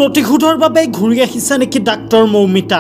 প্ৰতিশোধৰ বাবে ঘূৰি আহিছে নেকি ডাক্তৰ মৌমিতা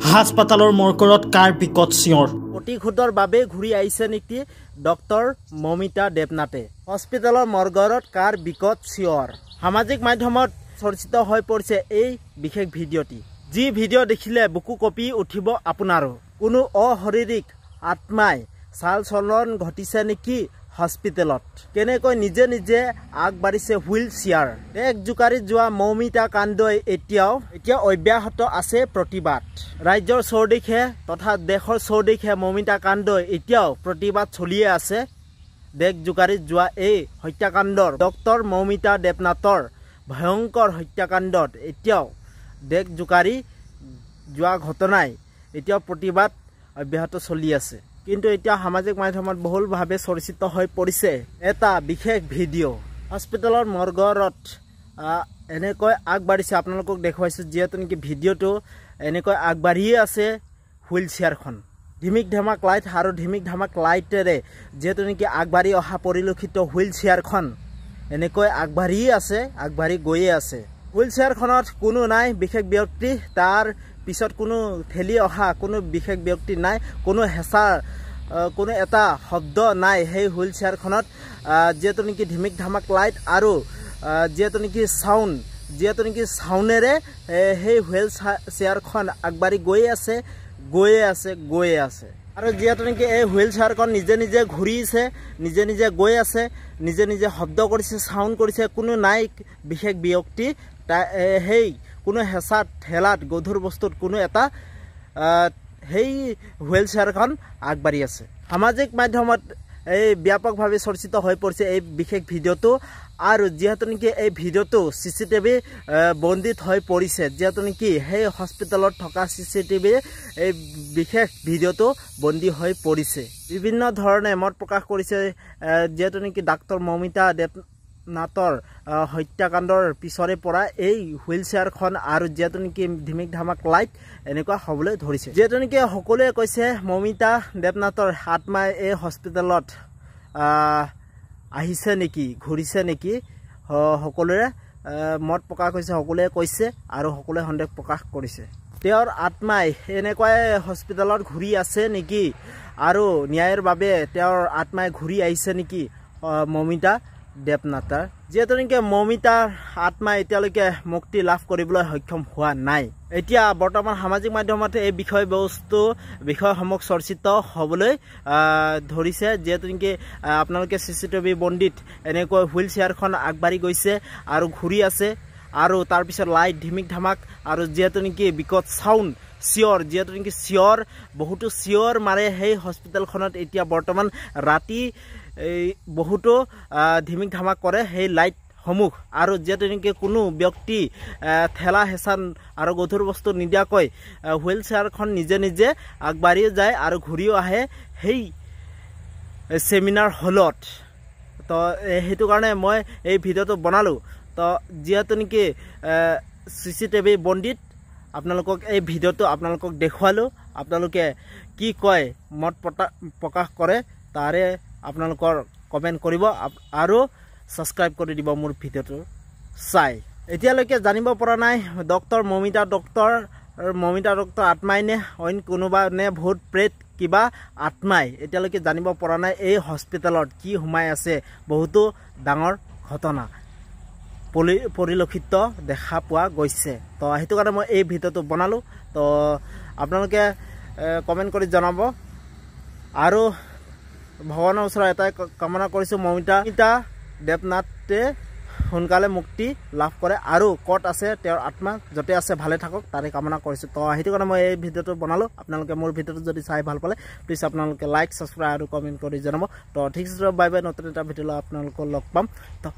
হাস্পাতালৰ মৰ্কৰত কাৰ বিকট চিঞৰ প্ৰতিশোধৰ বাবে ঘূৰি আহিছে নেকি ডক্টৰ মৌমিতা দেৱনাথে হস্পিটালৰ মৰ্গৰত কাৰ বিকট চিঞৰ সামাজিক মাধ্যমত চৰ্চিত হৈ পৰিছে এই বিশেষ ভিডিঅ'টি যি ভিডিঅ' দেখিলে বুকু কপি উঠিব আপোনাৰো কোনো অশাৰীৰিক আত্মাই চাল চলন ঘটিছে নেকি হস্পিটেলত কেনেকৈ নিজে নিজে আগবাঢ়িছে হুইল চেয়াৰ এক জোকাৰি যোৱা মৌমিতা কাণ্ডই এতিয়া অব্যাহত আছে প্ৰতিবাদ ৰাজ্যৰ চৌদিশে তথা দেশৰ চৌদিশে মৌমিতা কাণ্ডই এতিয়াও প্ৰতিবাদ চলিয়ে আছে দেশ জোকাৰি যোৱা এই হত্যাকাণ্ডৰ ডক্টৰ মৌমিতা দেৱনাথৰ ভয়ংকৰ হত্যাকাণ্ডত এতিয়াও দেশ জোকাৰি যোৱা ঘটনাই এতিয়াও প্ৰতিবাদ অব্যাহত চলি আছে কিন্তু এতিয়া সামাজিক মাধ্যমত বহুলভাৱে চৰ্চিত হৈ পৰিছে এটা বিশেষ ভিডিঅ' হস্পিটেলৰ মৰ্গৰত এনেকৈ আগবাঢ়িছে আপোনালোকক দেখুৱাইছোঁ যিহেতু নেকি ভিডিঅ'টো এনেকৈ আগবাঢ়িয়ে আছে হুইল চেয়াৰখন ধিমিক ধামাক লাইট আৰু ধিমিক ধামাক লাইটেৰে যিহেতু নেকি আগবাঢ়ি অহা পৰিলক্ষিত হুইল চেয়াৰখন এনেকৈ আগবাঢ়িয়ে আছে আগবাঢ়ি গৈয়ে আছে হুইল চেয়াৰখনত কোনো নাই বিশেষ ব্যক্তি তাৰ পিছত কোনো ঠেলি অহা কোনো বিশেষ ব্যক্তি নাই কোনো হেঁচা কোনো এটা শব্দ নাই সেই হুইল চেয়াৰখনত যিহেতু নেকি ধিমিক ধামাক লাইট আৰু যিহেতু নেকি চাউনেৰে সেই হুইল চেয়াৰখন আগবাঢ়ি গৈয়ে আছে আৰু যিহেতু নেকি এই হুইল চেয়াৰখন নিজে নিজে ঘূৰিছে নিজে নিজে গৈ আছে নিজে নিজে শব্দ কৰিছে চাউণ্ড কৰিছে কোনো নাই বিশেষ ব্যক্তি সেই কোনো হেঁচাত ঠেলাত গধুৰ বস্তুত কোনো এটা সেই হুইল চেয়াৰখন আগবাঢ়ি আছে সামাজিক মাধ্যমত এই ব্যাপকভাৱে চৰ্চিত হৈ পৰিছে এই বিশেষ ভিডিঅ'টো আৰু যিহেতু নেকি এই ভিডিঅ'টো CCTV বন্দিত হৈ পৰিছে যিহেতু নেকি সেই হস্পিটেলত থকা CCTV এই বিশেষ ভিডিঅ'টো বন্দী হৈ পৰিছে বিভিন্ন ধৰণে মত প্ৰকাশ কৰিছে যিহেতু নেকি ডাক্তৰ মৌমিতা দেৱনাথৰ হত্যাকাণ্ডৰ পিছৰে পৰা এই হুইল চেয়াৰখন আৰু যিহেতু নেকি ধিমিক ধামাক লাইট এনেকুৱা হ'বলৈ ধৰিছে যিহেতু নেকি সকলোৱে কৈছে মৌমিতা দেৱনাথৰ আত্মাই এই হস্পিটেলত আহিছে নেকি ঘূৰিছে নেকি সকলোৰে মত প্ৰকাশ কৰিছে সকলোৱে কৈছে আৰু সকলোৱে সন্দেহ প্ৰকাশ কৰিছে তেওঁৰ আত্মাই এনেকুৱাই হস্পিটেলত ঘূৰি আছে নেকি আৰু ন্যায়ৰ বাবে তেওঁৰ আত্মাই ঘূৰি আহিছে নেকি মৌমিতা দেৱনাথৰ যিহেতু নেকি মৌমিতাৰ আত্মাই এতিয়ালৈকে মুক্তি লাভ কৰিবলৈ সক্ষম হোৱা নাই এতিয়া বৰ্তমান সামাজিক মাধ্যমত এই বিষয়সমূহ চৰ্চিত হ'বলৈ ধৰিছে যিহেতু নেকি আপোনালোকে CCTV বন্দীত এনেকৈ হুইল চেয়াৰখন আগবাঢ়ি গৈছে আৰু ঘূৰি আছে আৰু তাৰপিছত লাইট ধিমিক ধামাক আৰু যিহেতু নেকি বিকট চাউণ্ড চিঞৰ যিহেতু নেকি বহুতো চিঞৰ মাৰে সেই হস্পিটেলখনত এতিয়া বৰ্তমান ৰাতি এই বহুতো ধিমিক ধামাক কৰে সেই লাইটসমূহ আৰু যিহেতু নেকি কোনো ব্যক্তি ঠেলা হেঁচা আৰু গধুৰ বস্তু নিদিয়াকৈ হুইল চেয়াৰখন নিজে নিজে আগবাঢ়ি যায় আৰু ঘূৰিও আহে সেই ছেমিনাৰ হলত তো সেইটো কাৰণে মই এই ভিডিঅ'টো বনালোঁ তো যিহেতু নেকি CCTV বন্দীত আপোনালোকক এই ভিডিঅ'টো আপোনালোকক দেখুৱালোঁ আপোনালোকে কি কয় মত প্ৰকাশ কৰে তাৰে আপোনালোকৰ কমেণ্ট কৰিব আৰু ছাবস্ক্ৰাইব কৰি দিব মোৰ ভিডিঅ'টো চাই এতিয়ালৈকে জানিব পৰা নাই ডক্টৰ মৌমিতা ডক্টৰ আত্মাই নে অইন কোনোবা নে ভূত প্ৰেত কিবা আত্মাই এতিয়ালৈকে জানিব পৰা নাই এই হস্পিটেলত কি সোমাই আছে বহুতো ডাঙৰ ঘটনা পৰিলক্ষিত দেখা পোৱা গৈছে তো সেইটো কাৰণে মই এই ভিডিঅ'টো বনালোঁ তো আপোনালোকে কমেণ্ট কৰি জনাব আৰু ভগৱানৰ ওচৰত এটাই কামনা কৰিছোঁ মৌমিতা দেৱনাথে সোনকালে মুক্তি লাভ কৰে আৰু ক'ত আছে তেওঁৰ আত্মা য'তে আছে ভালে থাকক তাৰে কামনা কৰিছোঁ তো সেইটো কাৰণে মই এই ভিডিঅ'টো বনালোঁ আপোনালোকে মোৰ ভিডিঅ'টো যদি চাই ভাল পালে প্লিজ আপোনালোকে লাইক ছাবস্ক্ৰাইব আৰু কমেণ্ট কৰি জনাব তো ঠিক আছে বাই বাই নতুন এটা ভিডিঅ' আপোনালোকক লগ পাম তো